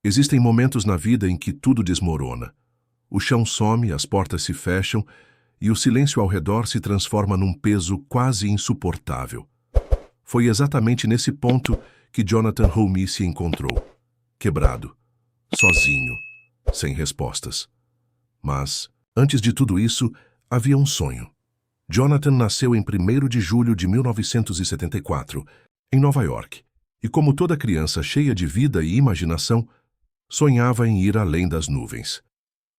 Existem momentos na vida em que tudo desmorona. O chão some, as portas se fecham e o silêncio ao redor se transforma num peso quase insuportável. Foi exatamente nesse ponto que Jonathan Hulme se encontrou. Quebrado, sozinho, sem respostas. Mas, antes de tudo isso, havia um sonho. Jonathan nasceu em 1º de julho de 1974, em Nova York, e como toda criança cheia de vida e imaginação, sonhava em ir além das nuvens.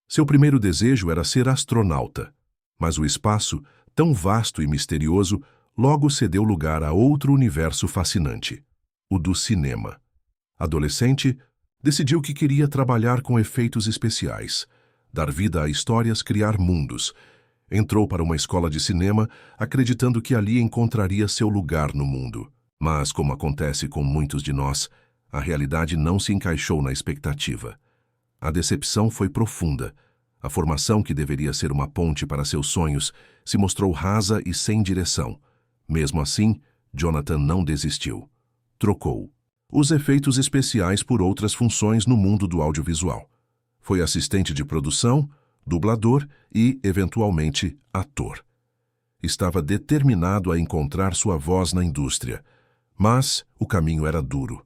Seu primeiro desejo era ser astronauta, mas o espaço, tão vasto e misterioso, logo cedeu lugar a outro universo fascinante, o do cinema. Adolescente, decidiu que queria trabalhar com efeitos especiais, dar vida a histórias, criar mundos. Entrou para uma escola de cinema, acreditando que ali encontraria seu lugar no mundo. Mas, como acontece com muitos de nós, a realidade não se encaixou na expectativa. A decepção foi profunda. A formação que deveria ser uma ponte para seus sonhos se mostrou rasa e sem direção. Mesmo assim, Jonathan não desistiu. Trocou os efeitos especiais por outras funções no mundo do audiovisual. Foi assistente de produção, dublador e, eventualmente, ator. Estava determinado a encontrar sua voz na indústria, mas o caminho era duro.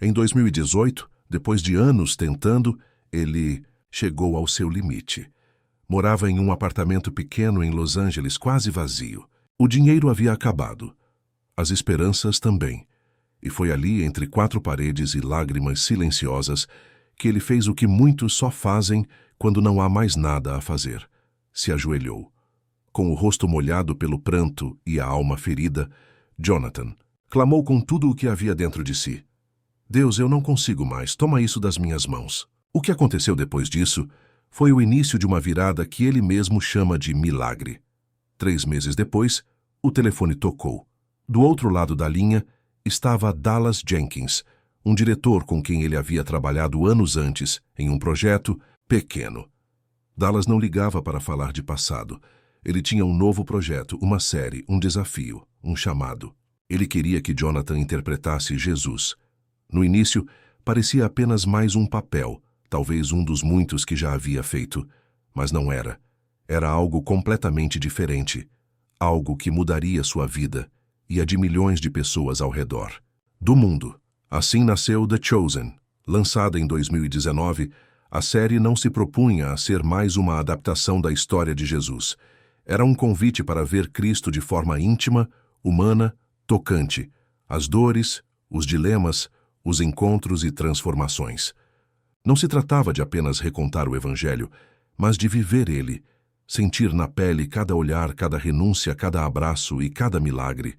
Em 2018, depois de anos tentando, ele chegou ao seu limite. Morava em um apartamento pequeno em Los Angeles, quase vazio. O dinheiro havia acabado. As esperanças também. E foi ali, entre 4 paredes e lágrimas silenciosas, que ele fez o que muitos só fazem quando não há mais nada a fazer. Se ajoelhou. Com o rosto molhado pelo pranto e a alma ferida, Jonathan clamou com tudo o que havia dentro de si. Deus, eu não consigo mais, toma isso das minhas mãos. O que aconteceu depois disso foi o início de uma virada que ele mesmo chama de milagre. 3 meses depois, o telefone tocou. Do outro lado da linha estava Dallas Jenkins, um diretor com quem ele havia trabalhado anos antes em um projeto pequeno. Dallas não ligava para falar de passado. Ele tinha um novo projeto, uma série, um desafio, um chamado. Ele queria que Jonathan interpretasse Jesus. No início, parecia apenas mais um papel, talvez um dos muitos que já havia feito, mas não era. Era algo completamente diferente, algo que mudaria sua vida e a de milhões de pessoas ao redor do mundo. Assim nasceu The Chosen. Lançada em 2019, a série não se propunha a ser mais uma adaptação da história de Jesus. Era um convite para ver Cristo de forma íntima, humana, tocante, as dores, os dilemas, os encontros e transformações. Não se tratava de apenas recontar o Evangelho, mas de viver ele, sentir na pele cada olhar, cada renúncia, cada abraço e cada milagre.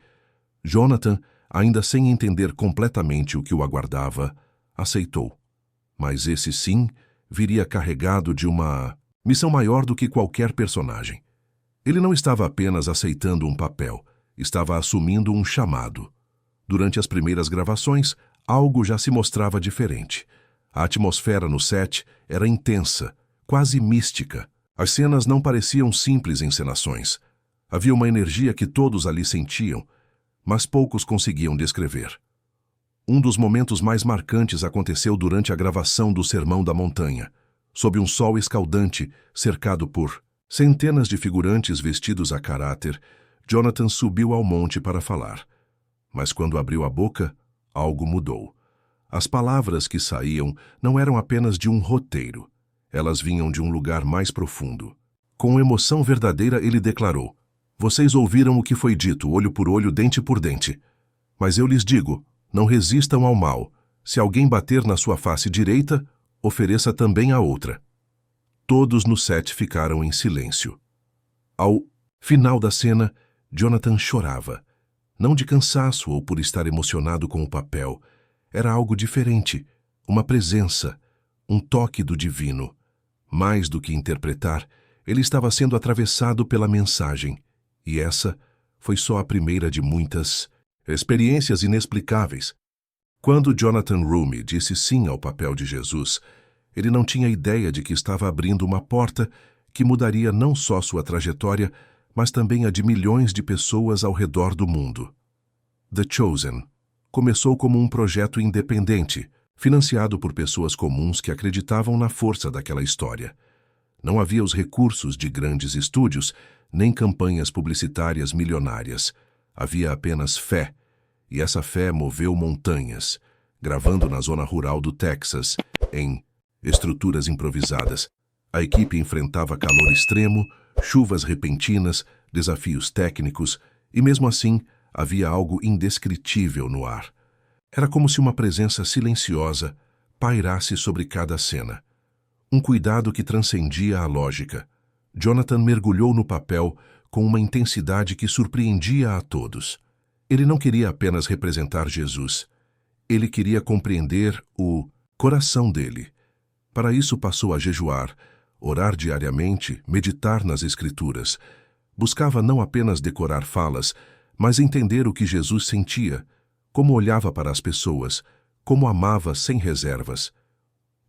Jonathan, ainda sem entender completamente o que o aguardava, aceitou. Mas esse sim viria carregado de uma missão maior do que qualquer personagem. Ele não estava apenas aceitando um papel, estava assumindo um chamado. Durante as primeiras gravações, algo já se mostrava diferente. A atmosfera no set era intensa, quase mística. As cenas não pareciam simples encenações. Havia uma energia que todos ali sentiam, mas poucos conseguiam descrever. Um dos momentos mais marcantes aconteceu durante a gravação do Sermão da Montanha. Sob um sol escaldante, cercado por centenas de figurantes vestidos a caráter, Jonathan subiu ao monte para falar. Mas quando abriu a boca, algo mudou. As palavras que saíam não eram apenas de um roteiro. Elas vinham de um lugar mais profundo. Com emoção verdadeira, ele declarou: "Vocês ouviram o que foi dito, olho por olho, dente por dente. Mas eu lhes digo, não resistam ao mal. Se alguém bater na sua face direita, ofereça também a outra." Todos no set ficaram em silêncio. Ao final da cena, Jonathan chorava. Não de cansaço ou por estar emocionado com o papel. Era algo diferente, uma presença, um toque do divino. Mais do que interpretar, ele estava sendo atravessado pela mensagem. E essa foi só a primeira de muitas experiências inexplicáveis. Quando Jonathan Hulme disse sim ao papel de Jesus, ele não tinha ideia de que estava abrindo uma porta que mudaria não só sua trajetória, mas também a de milhões de pessoas ao redor do mundo. The Chosen começou como um projeto independente, financiado por pessoas comuns que acreditavam na força daquela história. Não havia os recursos de grandes estúdios, nem campanhas publicitárias milionárias. Havia apenas fé, e essa fé moveu montanhas, gravando na zona rural do Texas, em estruturas improvisadas. A equipe enfrentava calor extremo, chuvas repentinas, desafios técnicos, e mesmo assim havia algo indescritível no ar. Era como se uma presença silenciosa pairasse sobre cada cena. Um cuidado que transcendia a lógica. Jonathan mergulhou no papel com uma intensidade que surpreendia a todos. Ele não queria apenas representar Jesus. Ele queria compreender o coração dele. Para isso passou a jejuar, orar diariamente, meditar nas Escrituras. Buscava não apenas decorar falas, mas entender o que Jesus sentia, como olhava para as pessoas, como amava sem reservas.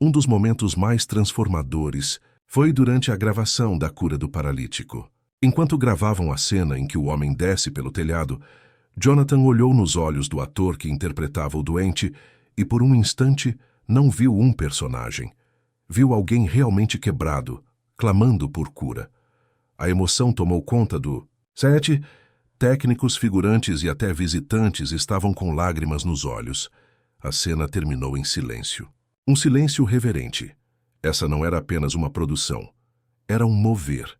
Um dos momentos mais transformadores foi durante a gravação da cura do paralítico. Enquanto gravavam a cena em que o homem desce pelo telhado, Jonathan olhou nos olhos do ator que interpretava o doente e, por um instante, não viu um personagem. Viu alguém realmente quebrado, clamando por cura. A emoção tomou conta do set. Técnicos, figurantes e até visitantes estavam com lágrimas nos olhos. A cena terminou em silêncio. Um silêncio reverente. Essa não era apenas uma produção. Era um mover.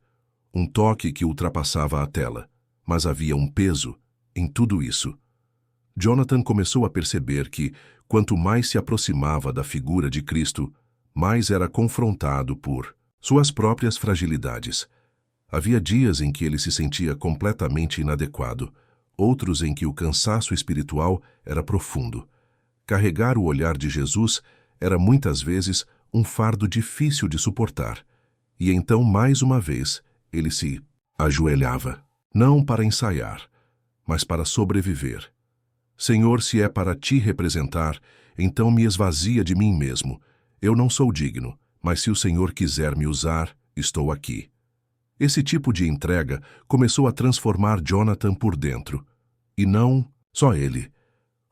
Um toque que ultrapassava a tela. Mas havia um peso em tudo isso. Jonathan começou a perceber que, quanto mais se aproximava da figura de Cristo, mais era confrontado por suas próprias fragilidades. Havia dias em que ele se sentia completamente inadequado, outros em que o cansaço espiritual era profundo. Carregar o olhar de Jesus era muitas vezes um fardo difícil de suportar. E então, mais uma vez, ele se ajoelhava, não para ensaiar, mas para sobreviver. Senhor, se é para ti representar, então me esvazia de mim mesmo. Eu não sou digno, mas se o Senhor quiser me usar, estou aqui. Esse tipo de entrega começou a transformar Jonathan por dentro. E não só ele.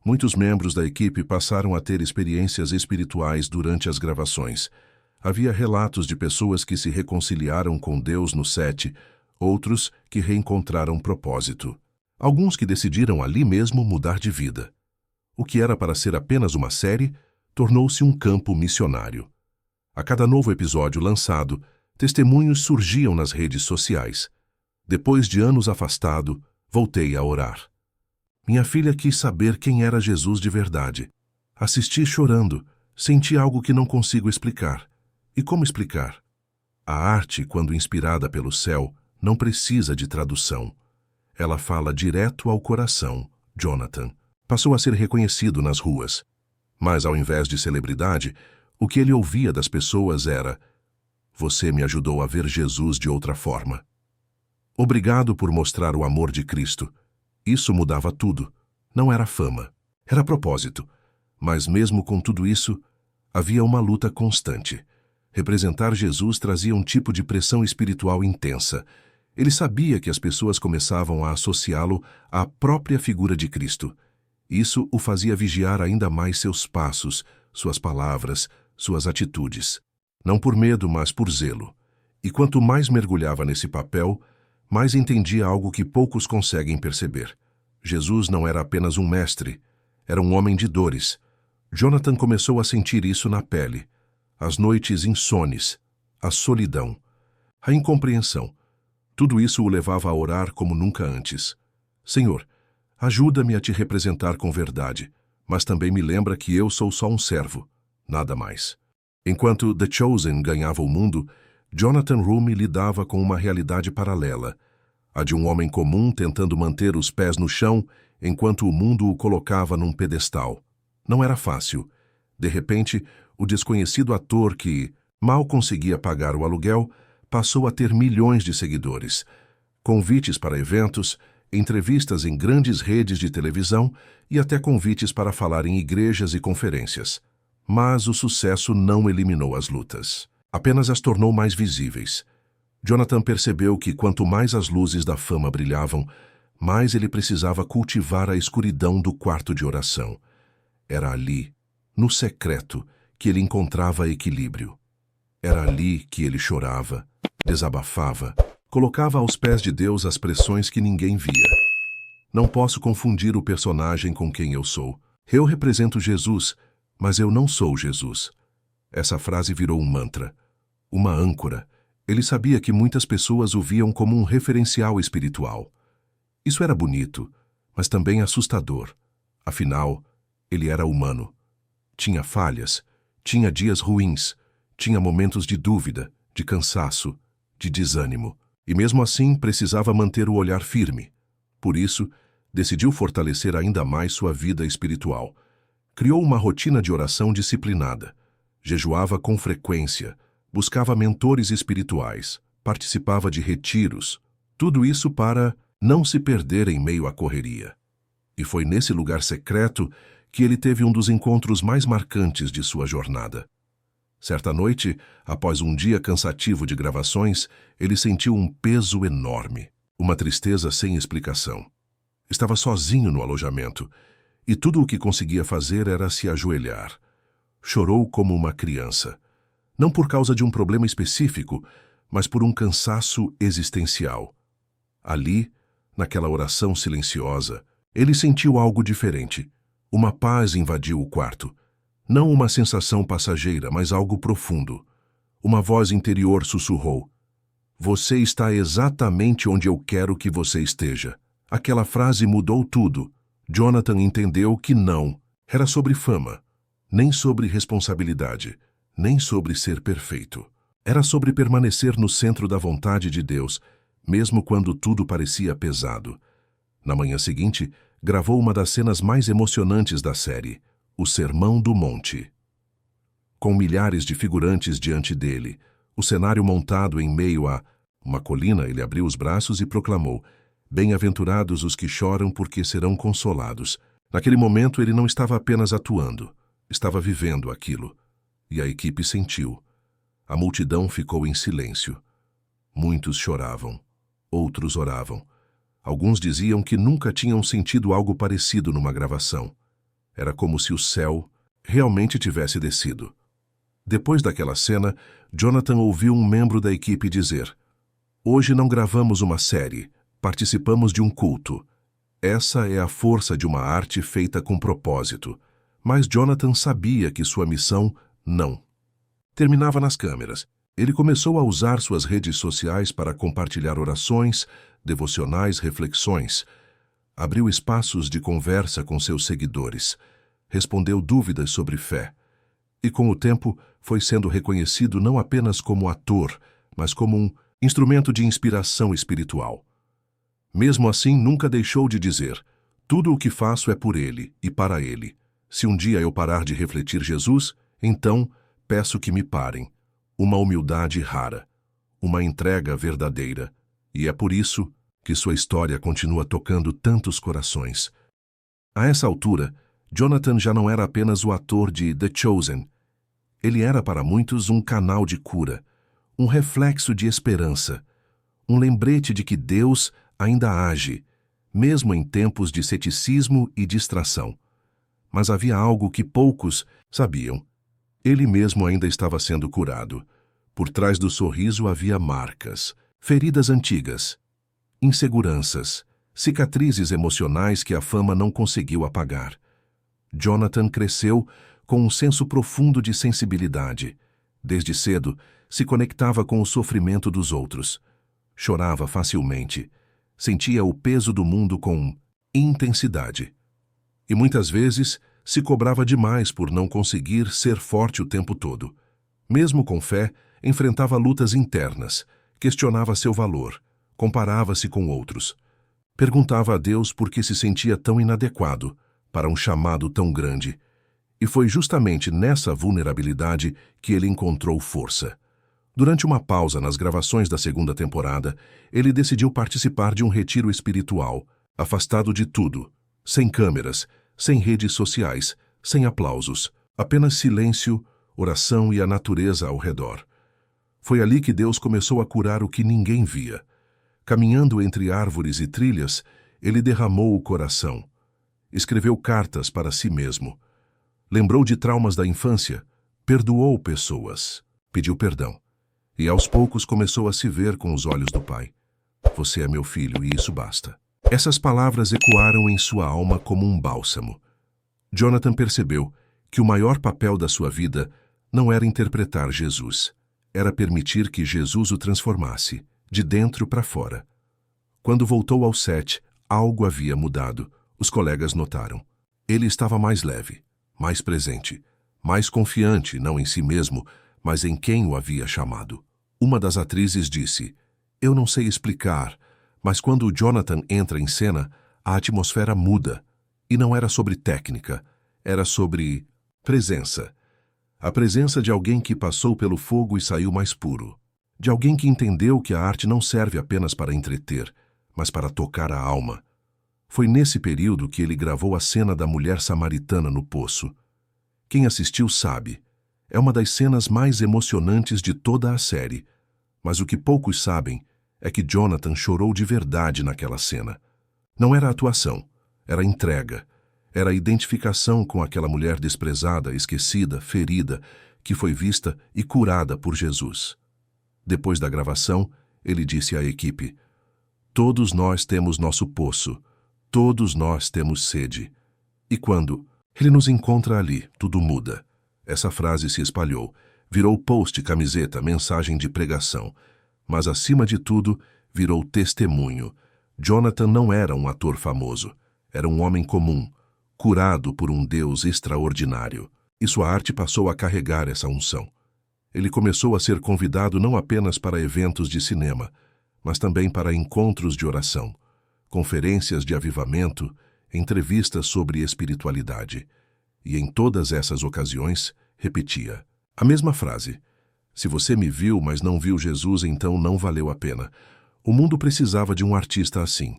Muitos membros da equipe passaram a ter experiências espirituais durante as gravações. Havia relatos de pessoas que se reconciliaram com Deus no set, outros que reencontraram propósito. Alguns que decidiram ali mesmo mudar de vida. O que era para ser apenas uma série, tornou-se um campo missionário. A cada novo episódio lançado, testemunhos surgiam nas redes sociais. Depois de anos afastado, voltei a orar. Minha filha quis saber quem era Jesus de verdade. Assisti chorando, senti algo que não consigo explicar. E como explicar? A arte, quando inspirada pelo céu, não precisa de tradução. Ela fala direto ao coração, Jonathan. Passou a ser reconhecido nas ruas. Mas, ao invés de celebridade, o que ele ouvia das pessoas era: você me ajudou a ver Jesus de outra forma. Obrigado por mostrar o amor de Cristo. Isso mudava tudo. Não era fama, era propósito. Mas mesmo com tudo isso, havia uma luta constante. Representar Jesus trazia um tipo de pressão espiritual intensa. Ele sabia que as pessoas começavam a associá-lo à própria figura de Cristo. Isso o fazia vigiar ainda mais seus passos, suas palavras, suas atitudes. Não por medo, mas por zelo. E quanto mais mergulhava nesse papel, mais entendia algo que poucos conseguem perceber. Jesus não era apenas um mestre, era um homem de dores. Jonathan começou a sentir isso na pele. As noites insones, a solidão, a incompreensão. Tudo isso o levava a orar como nunca antes. Senhor, ajuda-me a te representar com verdade, mas também me lembra que eu sou só um servo, nada mais. Enquanto The Chosen ganhava o mundo, Jonathan Roumie lidava com uma realidade paralela, a de um homem comum tentando manter os pés no chão enquanto o mundo o colocava num pedestal. Não era fácil. De repente, o desconhecido ator que mal conseguia pagar o aluguel passou a ter milhões de seguidores, convites para eventos, entrevistas em grandes redes de televisão e até convites para falar em igrejas e conferências. Mas o sucesso não eliminou as lutas, apenas as tornou mais visíveis. Jonathan percebeu que quanto mais as luzes da fama brilhavam, mais ele precisava cultivar a escuridão do quarto de oração. Era ali, no secreto, que ele encontrava equilíbrio. Era ali que ele chorava, desabafava, colocava aos pés de Deus as pressões que ninguém via. Não posso confundir o personagem com quem eu sou. Eu represento Jesus, mas eu não sou Jesus. Essa frase virou um mantra, uma âncora. Ele sabia que muitas pessoas o viam como um referencial espiritual. Isso era bonito, mas também assustador. Afinal, ele era humano. Tinha falhas, tinha dias ruins, tinha momentos de dúvida, de cansaço, de desânimo. E mesmo assim precisava manter o olhar firme. Por isso, decidiu fortalecer ainda mais sua vida espiritual. Criou uma rotina de oração disciplinada. Jejuava com frequência, buscava mentores espirituais, participava de retiros. Tudo isso para não se perder em meio à correria. E foi nesse lugar secreto que ele teve um dos encontros mais marcantes de sua jornada. Certa noite, após um dia cansativo de gravações, ele sentiu um peso enorme, uma tristeza sem explicação. Estava sozinho no alojamento, e tudo o que conseguia fazer era se ajoelhar. Chorou como uma criança, não por causa de um problema específico, mas por um cansaço existencial. Ali, naquela oração silenciosa, ele sentiu algo diferente. Uma paz invadiu o quarto. Não uma sensação passageira, mas algo profundo. Uma voz interior sussurrou: "Você está exatamente onde eu quero que você esteja." Aquela frase mudou tudo. Jonathan entendeu que não era sobre fama, nem sobre responsabilidade, nem sobre ser perfeito. Era sobre permanecer no centro da vontade de Deus, mesmo quando tudo parecia pesado. Na manhã seguinte, gravou uma das cenas mais emocionantes da série, o Sermão do Monte. Com milhares de figurantes diante dele, o cenário montado em meio a uma colina, ele abriu os braços e proclamou: "Bem-aventurados os que choram, porque serão consolados." Naquele momento ele não estava apenas atuando, estava vivendo aquilo. E a equipe sentiu. A multidão ficou em silêncio. Muitos choravam, outros oravam. Alguns diziam que nunca tinham sentido algo parecido numa gravação. Era como se o céu realmente tivesse descido. Depois daquela cena, Jonathan ouviu um membro da equipe dizer: "Hoje não gravamos uma série, participamos de um culto. Essa é a força de uma arte feita com propósito." Mas Jonathan sabia que sua missão não terminava nas câmeras. Ele começou a usar suas redes sociais para compartilhar orações, devocionais, reflexões. Abriu espaços de conversa com seus seguidores. Respondeu dúvidas sobre fé. E com o tempo foi sendo reconhecido não apenas como ator, mas como um instrumento de inspiração espiritual. Mesmo assim, nunca deixou de dizer: "Tudo o que faço é por Ele e para Ele. Se um dia eu parar de refletir Jesus, então peço que me parem." Uma humildade rara, uma entrega verdadeira. E é por isso que sua história continua tocando tantos corações. A essa altura, Jonathan já não era apenas o ator de The Chosen. Ele era para muitos um canal de cura, um reflexo de esperança, um lembrete de que Deus ainda age, mesmo em tempos de ceticismo e distração. Mas havia algo que poucos sabiam. Ele mesmo ainda estava sendo curado. Por trás do sorriso havia marcas, feridas antigas, inseguranças, cicatrizes emocionais que a fama não conseguiu apagar. Jonathan cresceu com um senso profundo de sensibilidade. Desde cedo, se conectava com o sofrimento dos outros. Chorava facilmente. Sentia o peso do mundo com intensidade. E muitas vezes se cobrava demais por não conseguir ser forte o tempo todo. Mesmo com fé, enfrentava lutas internas, questionava seu valor, comparava-se com outros. Perguntava a Deus por que se sentia tão inadequado para um chamado tão grande. E foi justamente nessa vulnerabilidade que ele encontrou força. Durante uma pausa nas gravações da segunda temporada, ele decidiu participar de um retiro espiritual, afastado de tudo, sem câmeras, sem redes sociais, sem aplausos, apenas silêncio, oração e a natureza ao redor. Foi ali que Deus começou a curar o que ninguém via. Caminhando entre árvores e trilhas, ele derramou o coração. Escreveu cartas para si mesmo. Lembrou de traumas da infância, perdoou pessoas, pediu perdão. E aos poucos começou a se ver com os olhos do pai. Você é meu filho e isso basta. Essas palavras ecoaram em sua alma como um bálsamo. Jonathan percebeu que o maior papel da sua vida não era interpretar Jesus, era permitir que Jesus o transformasse, de dentro para fora. Quando voltou ao set, algo havia mudado. Os colegas notaram. Ele estava mais leve, mais presente, mais confiante não em si mesmo, mas em quem o havia chamado. Uma das atrizes disse: "Eu não sei explicar, mas quando o Jonathan entra em cena, a atmosfera muda. E não era sobre técnica, era sobre presença. A presença de alguém que passou pelo fogo e saiu mais puro. De alguém que entendeu que a arte não serve apenas para entreter, mas para tocar a alma. Foi nesse período que ele gravou a cena da mulher samaritana no poço. Quem assistiu sabe. É uma das cenas mais emocionantes de toda a série. Mas o que poucos sabem é que Jonathan chorou de verdade naquela cena. Não era atuação, era entrega. Era a identificação com aquela mulher desprezada, esquecida, ferida, que foi vista e curada por Jesus. Depois da gravação, ele disse à equipe: "Todos nós temos nosso poço, todos nós temos sede. E quando ele nos encontra ali, tudo muda." Essa frase se espalhou, virou post, camiseta, mensagem de pregação. Mas, acima de tudo, virou testemunho. Jonathan não era um ator famoso, era um homem comum, curado por um Deus extraordinário. E sua arte passou a carregar essa unção. Ele começou a ser convidado não apenas para eventos de cinema, mas também para encontros de oração, conferências de avivamento, entrevistas sobre espiritualidade. E em todas essas ocasiões, repetia a mesma frase: "Se você me viu, mas não viu Jesus, então não valeu a pena." O mundo precisava de um artista assim.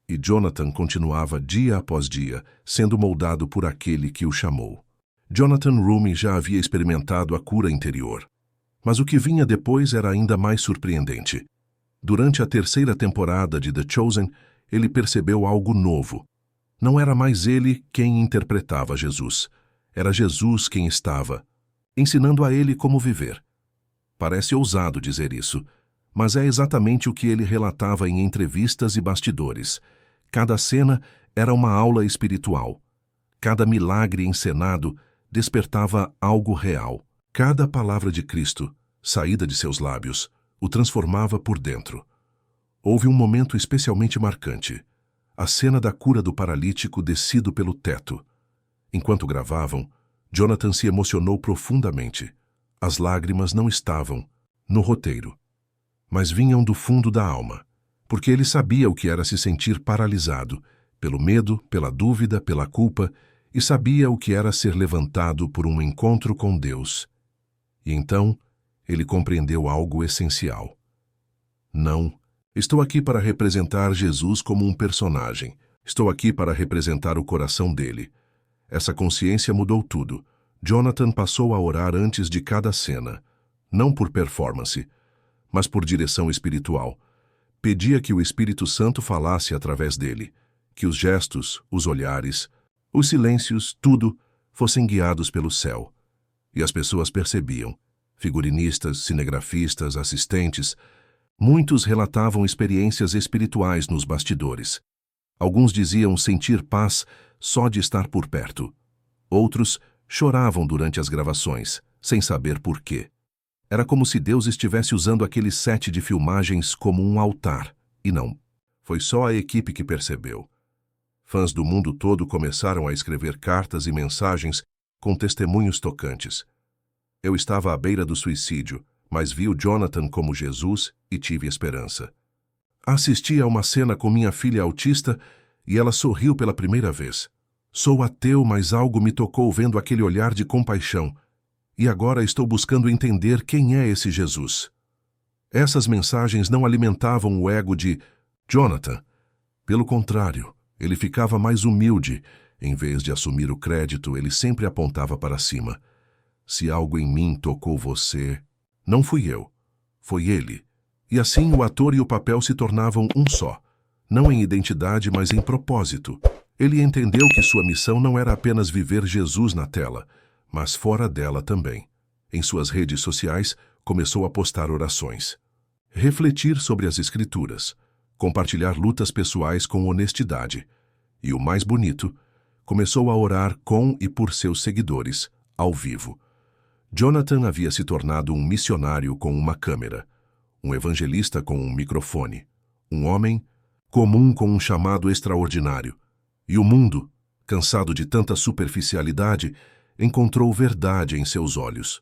E Jonathan continuava dia após dia, sendo moldado por aquele que o chamou. Jonathan Roumie já havia experimentado a cura interior. Mas o que vinha depois era ainda mais surpreendente. Durante a terceira temporada de The Chosen, ele percebeu algo novo. Não era mais ele quem interpretava Jesus. Era Jesus quem estava, ensinando a ele como viver. Parece ousado dizer isso, mas é exatamente o que ele relatava em entrevistas e bastidores. Cada cena era uma aula espiritual. Cada milagre encenado despertava algo real. Cada palavra de Cristo, saída de seus lábios, o transformava por dentro. Houve um momento especialmente marcante. A cena da cura do paralítico descido pelo teto. Enquanto gravavam, Jonathan se emocionou profundamente. As lágrimas não estavam no roteiro, mas vinham do fundo da alma, porque ele sabia o que era se sentir paralisado, pelo medo, pela dúvida, pela culpa, e sabia o que era ser levantado por um encontro com Deus. E então, ele compreendeu algo essencial. Não, estou aqui para representar Jesus como um personagem. Estou aqui para representar o coração dele. Essa consciência mudou tudo. Jonathan passou a orar antes de cada cena, não por performance, mas por direção espiritual. Pedia que o Espírito Santo falasse através dele, que os gestos, os olhares, os silêncios, tudo, fossem guiados pelo céu. E as pessoas percebiam. Figurinistas, cinegrafistas, assistentes, muitos relatavam experiências espirituais nos bastidores. Alguns diziam sentir paz só de estar por perto. Outros choravam durante as gravações, sem saber por quê. Era como se Deus estivesse usando aquele set de filmagens como um altar, e não. Foi só a equipe que percebeu. Fãs do mundo todo começaram a escrever cartas e mensagens com testemunhos tocantes. Eu estava à beira do suicídio, mas vi o Jonathan como Jesus e tive esperança. Assisti a uma cena com minha filha autista e ela sorriu pela primeira vez. Sou ateu, mas algo me tocou vendo aquele olhar de compaixão. E agora estou buscando entender quem é esse Jesus. Essas mensagens não alimentavam o ego de Jonathan. Pelo contrário, ele ficava mais humilde. Em vez de assumir o crédito, ele sempre apontava para cima. Se algo em mim tocou você, não fui eu, foi ele. E assim o ator e o papel se tornavam um só. Não em identidade, mas em propósito. Ele entendeu que sua missão não era apenas viver Jesus na tela, mas fora dela também. Em suas redes sociais, começou a postar orações, refletir sobre as Escrituras, compartilhar lutas pessoais com honestidade e, o mais bonito, começou a orar com e por seus seguidores, ao vivo. Jonathan havia se tornado um missionário com uma câmera, um evangelista com um microfone, um homem comum com um chamado extraordinário. E o mundo, cansado de tanta superficialidade, encontrou verdade em seus olhos.